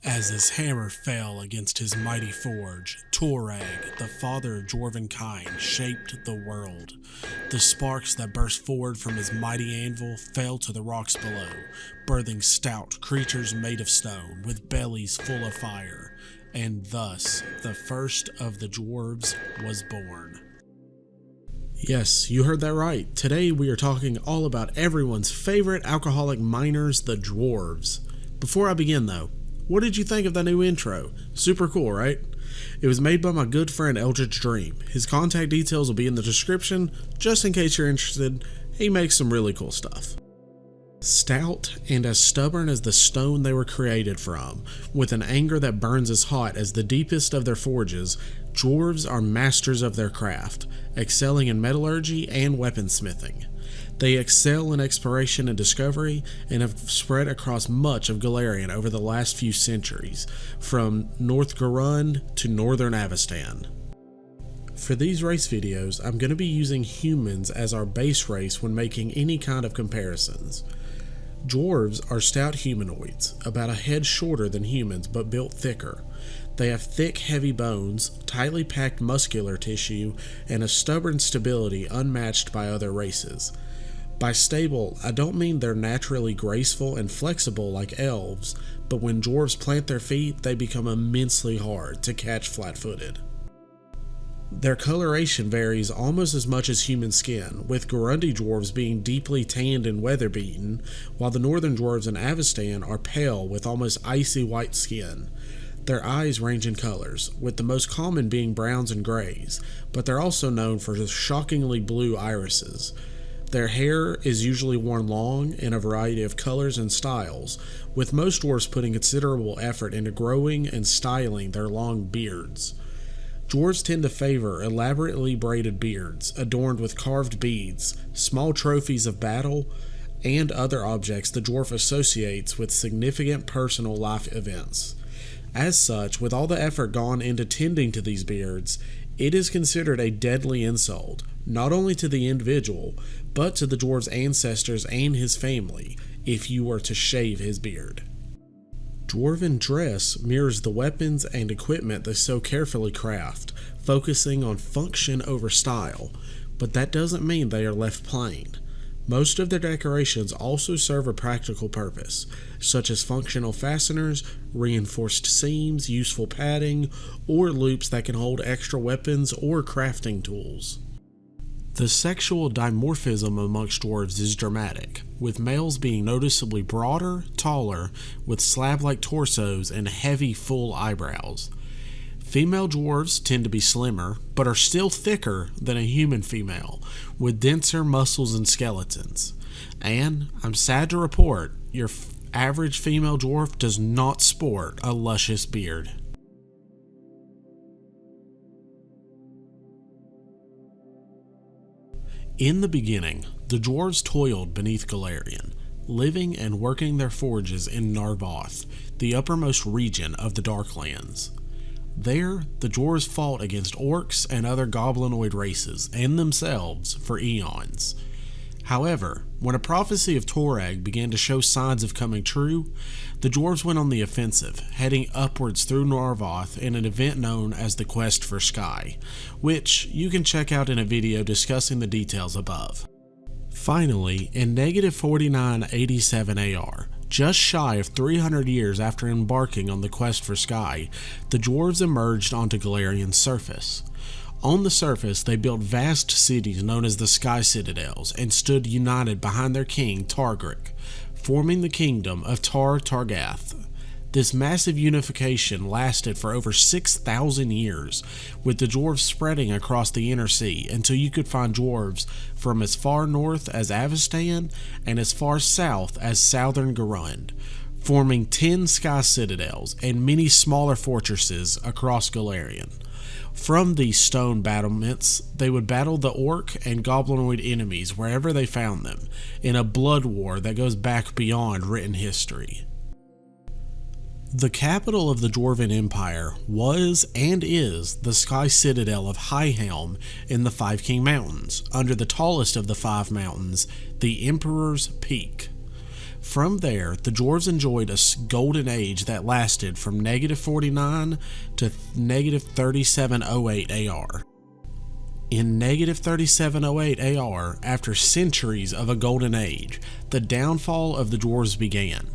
As his hammer fell against his mighty forge, Torag, the father of dwarven kind, shaped the world. The sparks that burst forward from his mighty anvil fell to the rocks below, birthing stout creatures made of stone, with bellies full of fire. And thus, the first of the dwarves was born. Yes, you heard that right. Today we are talking all about everyone's favorite alcoholic miners, the dwarves. Before I begin though, what did you think of that new intro? Super cool, right? It was made by my good friend Eldritch Dream. His contact details will be in the description, just in case you're interested. He makes some really cool stuff. Stout and as stubborn as the stone they were created from, with an anger that burns as hot as the deepest of their forges, dwarves are masters of their craft, excelling in metallurgy and weaponsmithing. They excel in exploration and discovery and have spread across much of Golarion over the last few centuries, from North Garund to Northern Avestan. For these race videos, I'm going to be using humans as our base race when making any kind of comparisons. Dwarves are stout humanoids, about a head shorter than humans but built thicker. They have thick, heavy bones, tightly packed muscular tissue, and a stubborn stability unmatched by other races. By stable, I don't mean they're naturally graceful and flexible like elves, but when dwarves plant their feet, they become immensely hard to catch flat-footed. Their coloration varies almost as much as human skin, with Garundi dwarves being deeply tanned and weather-beaten, while the northern dwarves in Avestan are pale with almost icy white skin. Their eyes range in colors, with the most common being browns and grays, but they're also known for shockingly blue irises. Their hair is usually worn long in a variety of colors and styles, with most dwarves putting considerable effort into growing and styling their long beards. Dwarves tend to favor elaborately braided beards, adorned with carved beads, small trophies of battle, and other objects the dwarf associates with significant personal life events. As such, with all the effort gone into tending to these beards, it is considered a deadly insult, not only to the individual, but to the dwarf's ancestors and his family, if you were to shave his beard. Dwarven dress mirrors the weapons and equipment they so carefully craft, focusing on function over style, but that doesn't mean they are left plain. Most of their decorations also serve a practical purpose, such as functional fasteners, reinforced seams, useful padding, or loops that can hold extra weapons or crafting tools. The sexual dimorphism amongst dwarves is dramatic, with males being noticeably broader, taller, with slab-like torsos and heavy, full eyebrows. Female dwarves tend to be slimmer, but are still thicker than a human female, with denser muscles and skeletons. And, I'm sad to report, your average female dwarf does not sport a luscious beard. In the beginning, the dwarves toiled beneath Golarion, living and working their forges in Narvoth, the uppermost region of the Darklands. There, the dwarves fought against orcs and other goblinoid races, and themselves, for eons. However, when a prophecy of Torag began to show signs of coming true, the dwarves went on the offensive, heading upwards through Narvoth in an event known as the Quest for Sky, which you can check out in a video discussing the details above. Finally, in -4987 AR, just shy of 300 years after embarking on the Quest for Sky, the dwarves emerged onto Golarion's surface. On the surface, they built vast cities known as the Sky Citadels and stood united behind their king, Targric, forming the kingdom of Targath. This massive unification lasted for over 6,000 years, with the dwarves spreading across the inner sea until you could find dwarves from as far north as Avestan and as far south as southern Garund, forming 10 Sky Citadels and many smaller fortresses across Golarion. From these stone battlements, they would battle the orc and goblinoid enemies wherever they found them, in a blood war that goes back beyond written history. The capital of the Dwarven Empire was and is the Sky Citadel of Highhelm in the Five King Mountains, under the tallest of the five mountains, the Emperor's Peak. From there, the Dwarves enjoyed a golden age that lasted from -49 to -3708 AR. In -3708 AR, after centuries of a golden age, the downfall of the Dwarves began.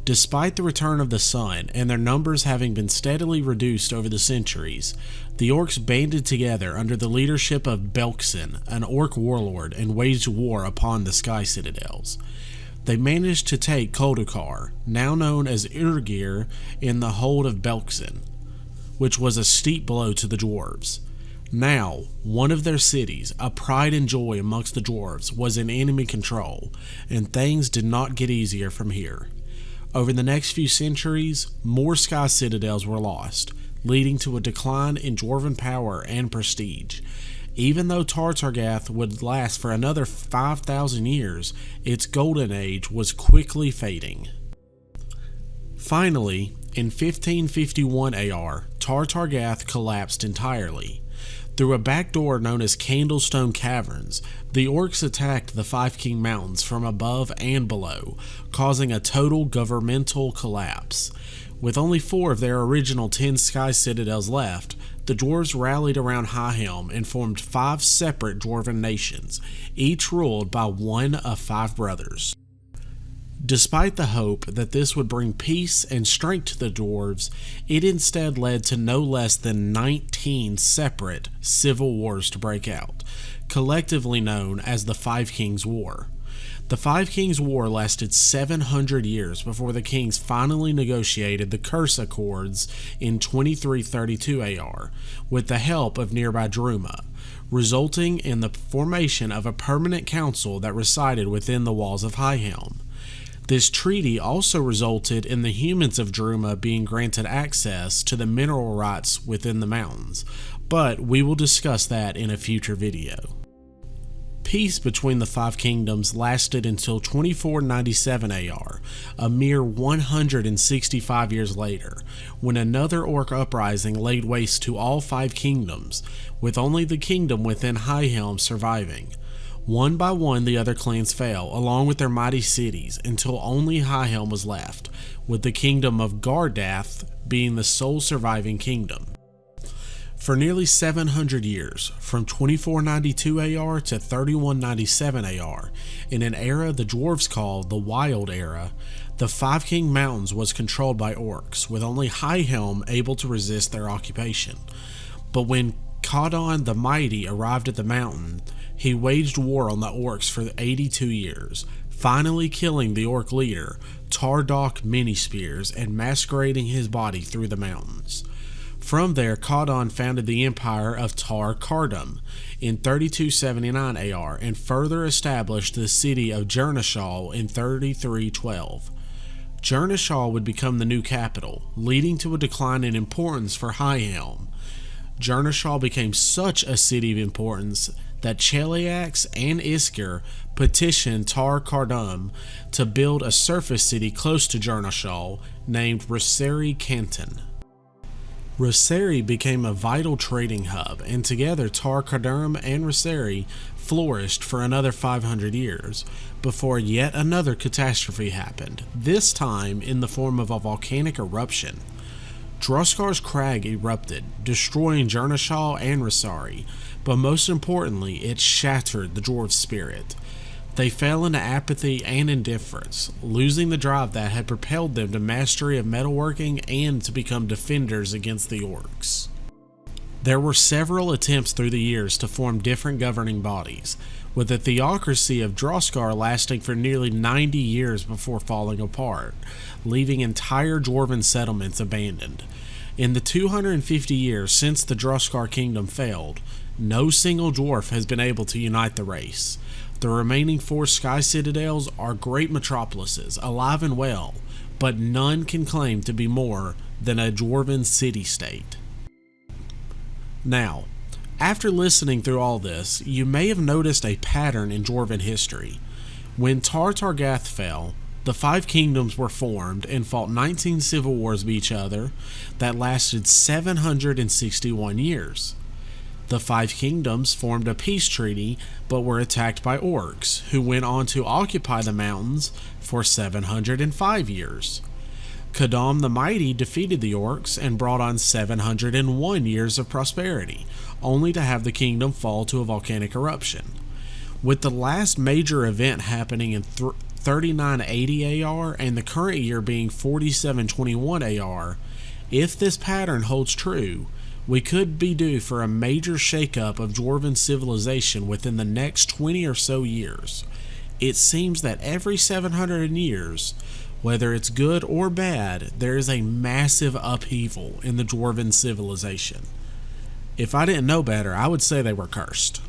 Despite the return of the sun and their numbers having been steadily reduced over the centuries, the orcs banded together under the leadership of Belkzen, an orc warlord, and waged war upon the Sky Citadels. They managed to take Koldukar, now known as Urgir, in the hold of Belkzen, which was a steep blow to the Dwarves. Now, one of their cities, a pride and joy amongst the Dwarves, was in enemy control, and things did not get easier from here. Over the next few centuries, more Sky Citadels were lost, leading to a decline in Dwarven power and prestige. Even though Tartargath would last for another 5,000 years, its golden age was quickly fading. Finally, in 1551 AR, Tartargath collapsed entirely. Through a back door known as Candlestone Caverns, the orcs attacked the Five King Mountains from above and below, causing a total governmental collapse. With only 4 of their original 10 Sky Citadels left, the Dwarves rallied around Highhelm and formed 5 separate Dwarven nations, each ruled by one of 5 brothers. Despite the hope that this would bring peace and strength to the Dwarves, it instead led to no less than 19 separate civil wars to break out, collectively known as the Five Kings War. The Five Kings War lasted 700 years before the kings finally negotiated the Curse Accords in 2332 AR, with the help of nearby Druma, resulting in the formation of a permanent council that resided within the walls of Highhelm. This treaty also resulted in the humans of Druma being granted access to the mineral rights within the mountains, but we will discuss that in a future video. Peace between the 5 kingdoms lasted until 2497 AR, a mere 165 years later, when another orc uprising laid waste to all 5 kingdoms, with only the kingdom within Highhelm surviving. One by one, the other clans fell, along with their mighty cities, until only Highhelm was left, with the kingdom of Gardath being the sole surviving kingdom. For nearly 700 years, from 2492 AR to 3197 AR, in an era the Dwarves call the Wild Era, the Five King Mountains was controlled by orcs, with only Highhelm able to resist their occupation. But when Kadon the Mighty arrived at the mountain, he waged war on the orcs for 82 years, finally killing the orc leader, Tardok Many-Spears, and masquerading his body through the mountains. From there, Kadon founded the empire of Tar Kardum in 3279 AR and further established the city of Jernashal in 3312. Jernashal would become the new capital, leading to a decline in importance for Highhelm. Jernashal became such a city of importance that Cheliax and Isker petitioned Tar Kardum to build a surface city close to Jernashal named Roseri Canton. Roseri became a vital trading hub, and together Tar Kardum and Roseri flourished for another 500 years, before yet another catastrophe happened, this time in the form of a volcanic eruption. Droskar's crag erupted, destroying Jernashal and Rosari, but most importantly, it shattered the dwarves' spirit. They fell into apathy and indifference, losing the drive that had propelled them to mastery of metalworking and to become defenders against the orcs. There were several attempts through the years to form different governing bodies, with the theocracy of Droskar lasting for nearly 90 years before falling apart, leaving entire dwarven settlements abandoned. In the 250 years since the Droskar kingdom failed, no single dwarf has been able to unite the race. The remaining 4 Sky Citadels are great metropolises, alive and well, but none can claim to be more than a dwarven city-state. Now, after listening through all this, you may have noticed a pattern in dwarven history. When Tartargath fell, the 5 kingdoms were formed and fought 19 civil wars with each other that lasted 761 years. The Five Kingdoms formed a peace treaty but were attacked by orcs, who went on to occupy the mountains for 705 years. Kadam the Mighty defeated the orcs and brought on 701 years of prosperity, only to have the kingdom fall to a volcanic eruption. With the last major event happening in 3980 AR and the current year being 4721 AR, if this pattern holds true, we could be due for a major shakeup of Dwarven civilization within the next 20 or so years. It seems that every 700 years, whether it's good or bad, there is a massive upheaval in the Dwarven civilization. If I didn't know better, I would say they were cursed.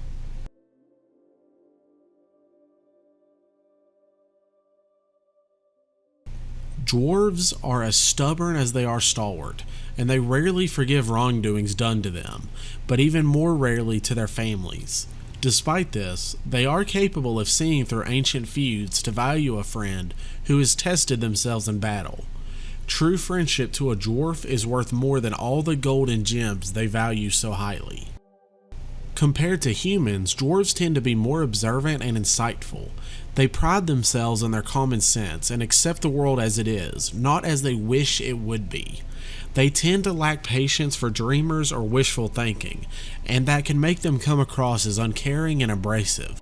Dwarves are as stubborn as they are stalwart, and they rarely forgive wrongdoings done to them, but even more rarely to their families. Despite this, they are capable of seeing through ancient feuds to value a friend who has tested themselves in battle. True friendship to a dwarf is worth more than all the gold and gems they value so highly. Compared to humans, dwarves tend to be more observant and insightful. They pride themselves on their common sense and accept the world as it is, not as they wish it would be. They tend to lack patience for dreamers or wishful thinking, and that can make them come across as uncaring and abrasive.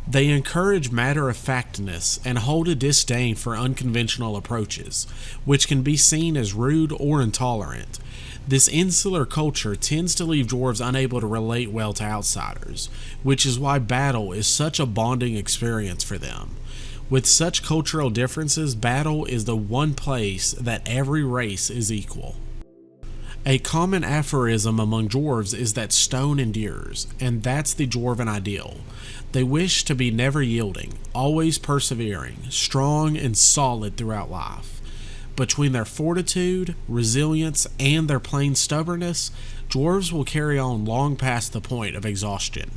They encourage matter-of-factness and hold a disdain for unconventional approaches, which can be seen as rude or intolerant. This insular culture tends to leave dwarves unable to relate well to outsiders, which is why battle is such a bonding experience for them. With such cultural differences, battle is the one place that every race is equal. A common aphorism among dwarves is that stone endures, and that's the dwarven ideal. They wish to be never yielding, always persevering, strong and solid throughout life. Between their fortitude, resilience, and their plain stubbornness, dwarves will carry on long past the point of exhaustion.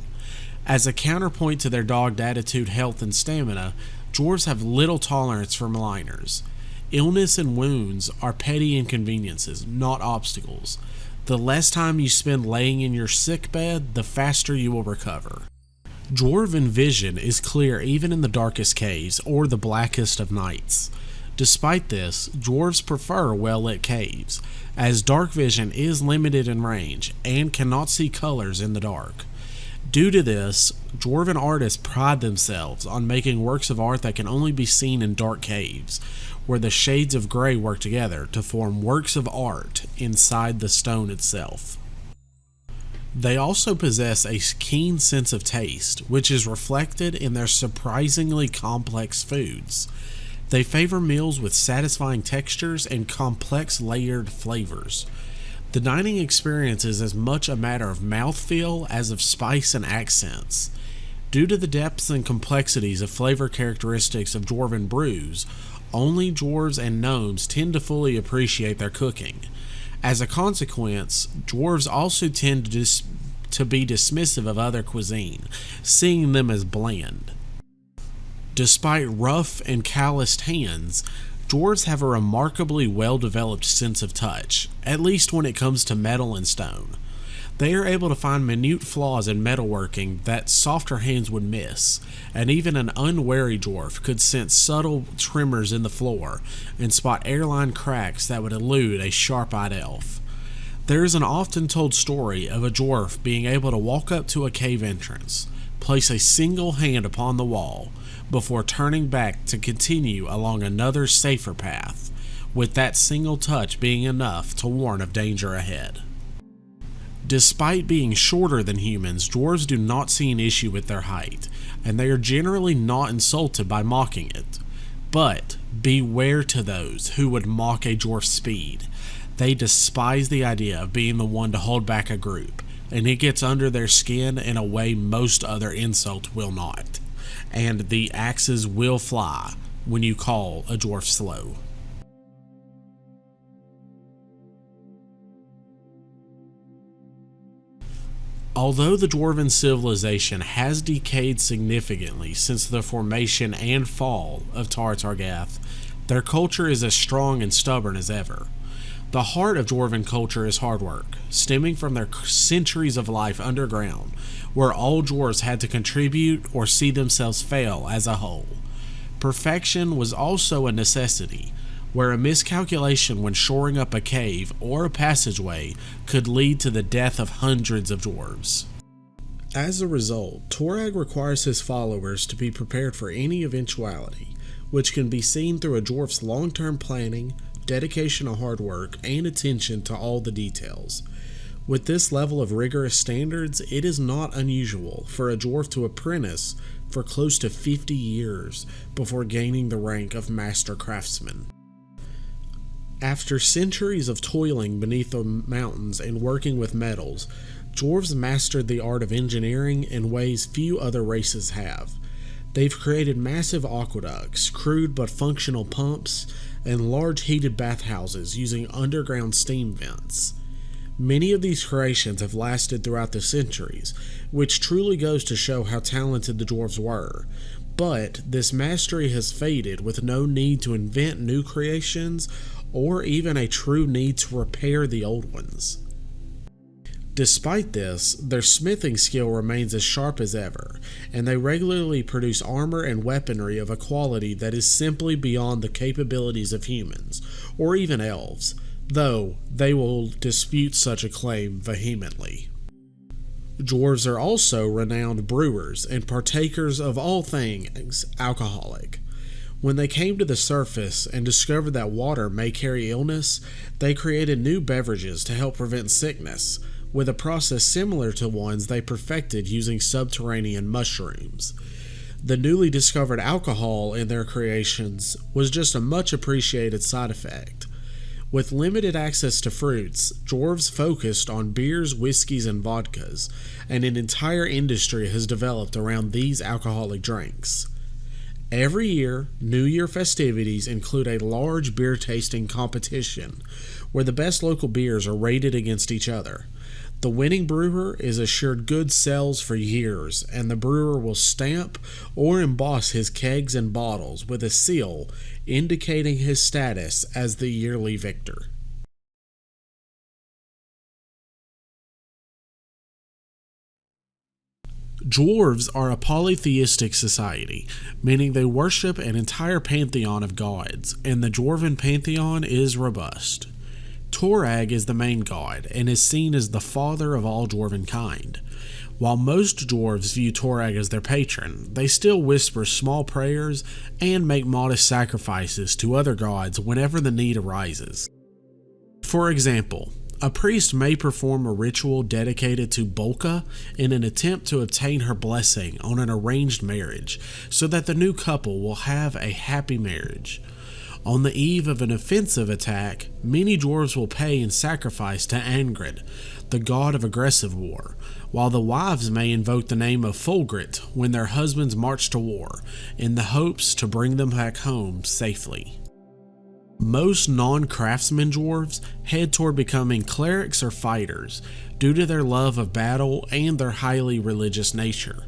As a counterpoint to their dogged attitude, health, and stamina, dwarves have little tolerance for maligners. Illness and wounds are petty inconveniences, not obstacles. The less time you spend laying in your sick bed, the faster you will recover. Dwarven vision is clear even in the darkest caves or the blackest of nights. Despite this, dwarves prefer well-lit caves, as dark vision is limited in range and cannot see colors in the dark. Due to this, dwarven artists pride themselves on making works of art that can only be seen in dark caves, where the shades of gray work together to form works of art inside the stone itself. They also possess a keen sense of taste, which is reflected in their surprisingly complex foods. They favor meals with satisfying textures and complex layered flavors. The dining experience is as much a matter of mouthfeel as of spice and accents. Due to the depths and complexities of flavor characteristics of dwarven brews, only dwarves and gnomes tend to fully appreciate their cooking. As a consequence, dwarves also tend to be dismissive of other cuisine, seeing them as bland. Despite rough and calloused hands, dwarves have a remarkably well-developed sense of touch, at least when it comes to metal and stone. They are able to find minute flaws in metalworking that softer hands would miss, and even an unwary dwarf could sense subtle tremors in the floor and spot airline cracks that would elude a sharp-eyed elf. There is an often-told story of a dwarf being able to walk up to a cave entrance, place a single hand upon the wall, before turning back to continue along another safer path, with that single touch being enough to warn of danger ahead. Despite being shorter than humans, dwarves do not see an issue with their height, and they are generally not insulted by mocking it. But beware to those who would mock a dwarf's speed. They despise the idea of being the one to hold back a group, and it gets under their skin in a way most other insult will not. And the axes will fly when you call a dwarf slow. Although the dwarven civilization has decayed significantly since the formation and fall of Tar Targath, their culture is as strong and stubborn as ever. The heart of Dwarven culture is hard work, stemming from their centuries of life underground, where all dwarves had to contribute or see themselves fail as a whole. Perfection was also a necessity, where a miscalculation when shoring up a cave or a passageway could lead to the death of hundreds of dwarves. As a result, Torag requires his followers to be prepared for any eventuality, which can be seen through a dwarf's long-term planning, dedication to hard work, and attention to all the details. With this level of rigorous standards, it is not unusual for a dwarf to apprentice for close to 50 years before gaining the rank of Master Craftsman. After centuries of toiling beneath the mountains and working with metals, dwarves mastered the art of engineering in ways few other races have. They've created massive aqueducts, crude but functional pumps, and large heated bathhouses using underground steam vents. Many of these creations have lasted throughout the centuries, which truly goes to show how talented the dwarves were. But this mastery has faded with no need to invent new creations or even a true need to repair the old ones. Despite this, their smithing skill remains as sharp as ever, and they regularly produce armor and weaponry of a quality that is simply beyond the capabilities of humans, or even elves, though they will dispute such a claim vehemently. Dwarves are also renowned brewers and partakers of all things alcoholic. When they came to the surface and discovered that water may carry illness, they created new beverages to help prevent sickness, with a process similar to ones they perfected using subterranean mushrooms. The newly discovered alcohol in their creations was just a much appreciated side effect. With limited access to fruits, dwarves focused on beers, whiskeys, and vodkas, and an entire industry has developed around these alcoholic drinks. Every year, New Year festivities include a large beer tasting competition where the best local beers are rated against each other. The winning brewer is assured good sales for years, and the brewer will stamp or emboss his kegs and bottles with a seal indicating his status as the yearly victor. Dwarves are a polytheistic society, meaning they worship an entire pantheon of gods, and the dwarven pantheon is robust. Torag is the main god, and is seen as the father of all dwarven kind. While most dwarves view Torag as their patron, they still whisper small prayers and make modest sacrifices to other gods whenever the need arises. For example, a priest may perform a ritual dedicated to Bolka in an attempt to obtain her blessing on an arranged marriage, so that the new couple will have a happy marriage. On the eve of an offensive attack, many dwarves will pay in sacrifice to Angrid, the god of aggressive war, while the wives may invoke the name of Fulgrit when their husbands march to war, in the hopes to bring them back home safely. Most non-craftsman dwarves head toward becoming clerics or fighters due to their love of battle and their highly religious nature.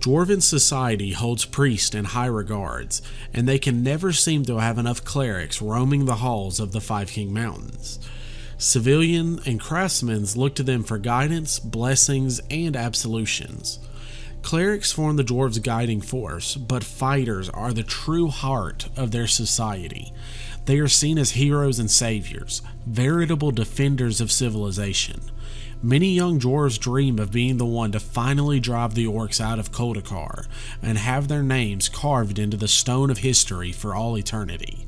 Dwarven society holds priests in high regards, and they can never seem to have enough clerics roaming the halls of the Five King Mountains. Civilian and craftsmen look to them for guidance, blessings, and absolutions. Clerics form the dwarves' guiding force, but fighters are the true heart of their society. They are seen as heroes and saviors, veritable defenders of civilization. Many young dwarves dream of being the one to finally drive the orcs out of Koldakar and have their names carved into the stone of history for all eternity.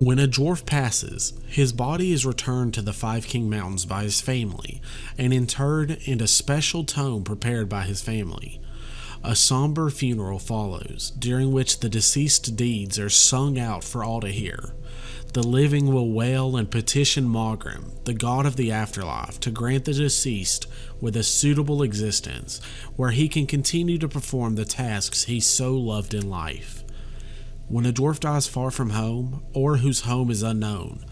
When a dwarf passes, his body is returned to the Five King Mountains by his family and interred in a special tomb prepared by his family. A somber funeral follows, during which the deceased's deeds are sung out for all to hear. The living will wail and petition Mogrim, the god of the afterlife, to grant the deceased with a suitable existence, where he can continue to perform the tasks he so loved in life. When a dwarf dies far from home, or whose home is unknown,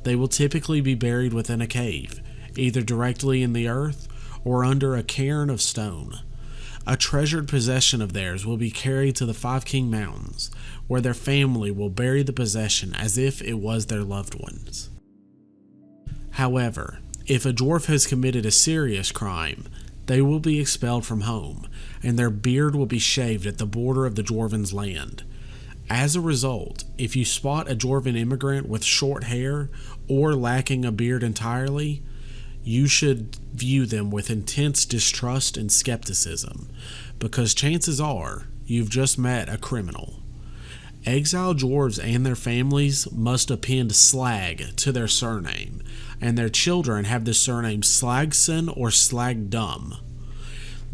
they will typically be buried within a cave, either directly in the earth or under a cairn of stone. A treasured possession of theirs will be carried to the Five King Mountains, where their family will bury the possession as if it was their loved ones. However, if a dwarf has committed a serious crime, they will be expelled from home, and their beard will be shaved at the border of the dwarven's land. As a result, if you spot a dwarven immigrant with short hair or lacking a beard entirely, you should view them with intense distrust and skepticism, because chances are you've just met a criminal. Exiled dwarves and their families must append slag to their surname, and their children have the surname Slagson or Slagdum.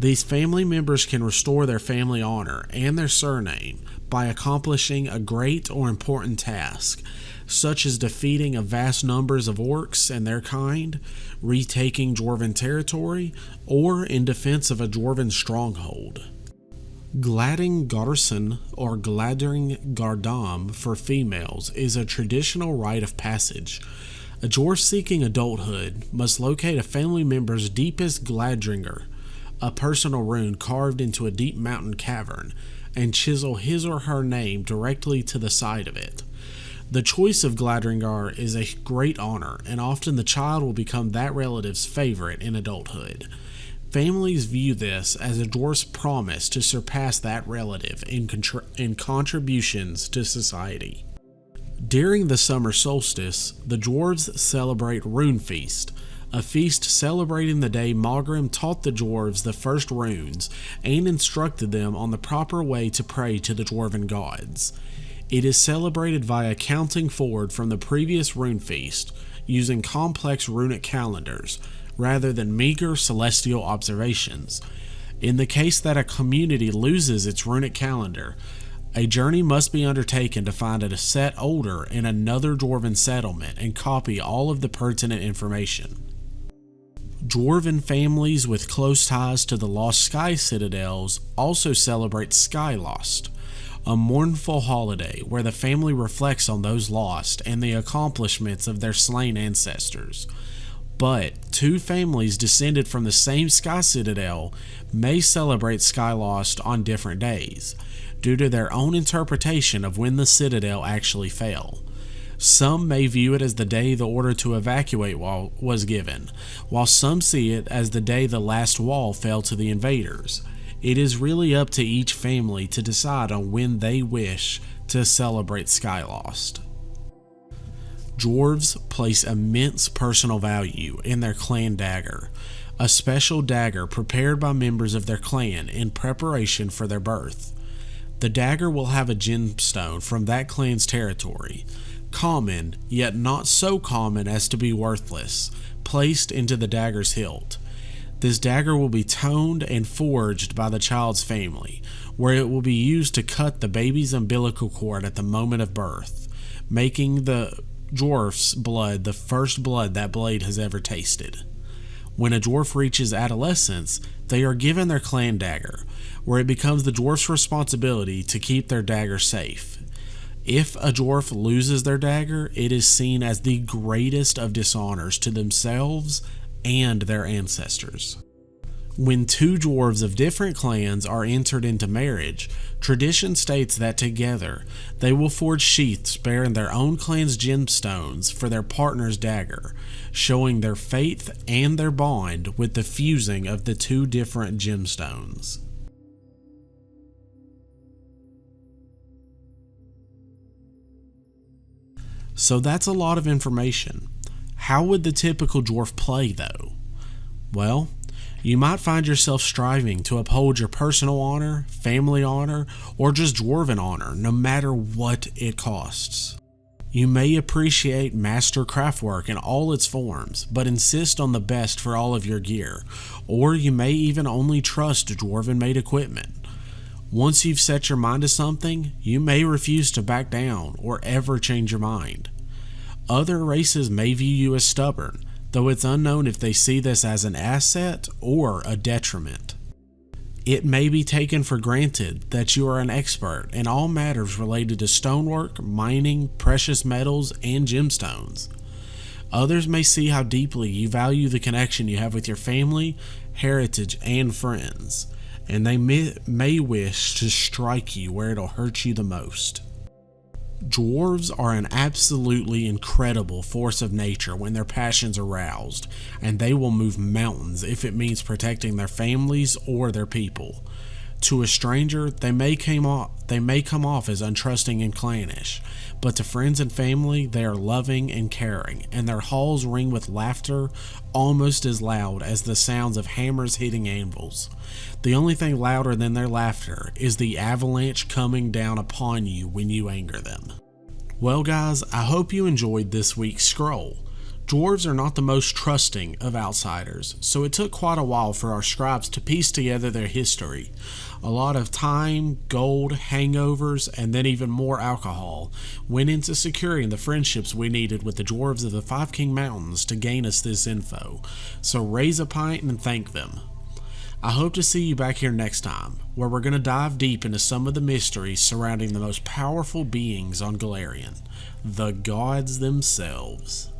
These family members can restore their family honor and their surname by accomplishing a great or important task, such as defeating a vast numbers of orcs and their kind, retaking dwarven territory, or in defense of a dwarven stronghold. Gladding Garson or Gladding Gardam for females is a traditional rite of passage. A dwarf seeking adulthood must locate a family member's deepest Gladdringer, a personal rune carved into a deep mountain cavern, and chisel his or her name directly to the side of it. The choice of Gladdringar is a great honor, and often the child will become that relative's favorite in adulthood. Families view this as a dwarf's promise to surpass that relative in contributions to society. During the summer solstice, the dwarves celebrate Rune Feast, a feast celebrating the day Mogrim taught the dwarves the first runes and instructed them on the proper way to pray to the dwarven gods. It is celebrated via counting forward from the previous rune feast, using complex runic calendars, rather than meager celestial observations. In the case that a community loses its runic calendar, a journey must be undertaken to find a set older in another dwarven settlement and copy all of the pertinent information. Dwarven families with close ties to the lost Sky Citadels also celebrate Sky Lost, a mournful holiday where the family reflects on those lost and the accomplishments of their slain ancestors. But two families descended from the same Sky Citadel may celebrate Sky Lost on different days, due to their own interpretation of when the Citadel actually fell. Some may view it as the day the order to evacuate was given, while some see it as the day the last wall fell to the invaders. It is really up to each family to decide on when they wish to celebrate Sky Lost. Dwarves place immense personal value in their clan dagger, a special dagger prepared by members of their clan in preparation for their birth. The dagger will have a gemstone from that clan's territory, common, yet not so common as to be worthless, placed into the dagger's hilt. This dagger will be toned and forged by the child's family, where it will be used to cut the baby's umbilical cord at the moment of birth, making the dwarf's blood the first blood that blade has ever tasted. When a dwarf reaches adolescence, they are given their clan dagger, where it becomes the dwarf's responsibility to keep their dagger safe. If a dwarf loses their dagger, it is seen as the greatest of dishonors to themselves and their ancestors. When two dwarves of different clans are entered into marriage, tradition states that together they will forge sheaths bearing their own clan's gemstones for their partner's dagger, showing their faith and their bond with the fusing of the two different gemstones. So that's a lot of information. How would the typical dwarf play though? Well, you might find yourself striving to uphold your personal honor, family honor, or just dwarven honor, no matter what it costs. You may appreciate master craftwork in all its forms, but insist on the best for all of your gear, or you may even only trust dwarven-made equipment. Once you've set your mind to something, you may refuse to back down or ever change your mind. Other races may view you as stubborn, though it's unknown if they see this as an asset or a detriment. It may be taken for granted that you are an expert in all matters related to stonework, mining, precious metals, and gemstones. Others may see how deeply you value the connection you have with your family, heritage, and friends, and they may wish to strike you where it'll hurt you the most. Dwarves are an absolutely incredible force of nature when their passions are roused, and they will move mountains if it means protecting their families or their people. To a stranger, they may come off as untrusting and clannish, but to friends and family, they are loving and caring, and their halls ring with laughter almost as loud as the sounds of hammers hitting anvils. The only thing louder than their laughter is the avalanche coming down upon you when you anger them. Well guys, I hope you enjoyed this week's scroll. Dwarves are not the most trusting of outsiders, so it took quite a while for our scribes to piece together their history. A lot of time, gold, hangovers, and then even more alcohol went into securing the friendships we needed with the Dwarves of the Five King Mountains to gain us this info, so raise a pint and thank them. I hope to see you back here next time, where we're going to dive deep into some of the mysteries surrounding the most powerful beings on Golarion, the gods themselves.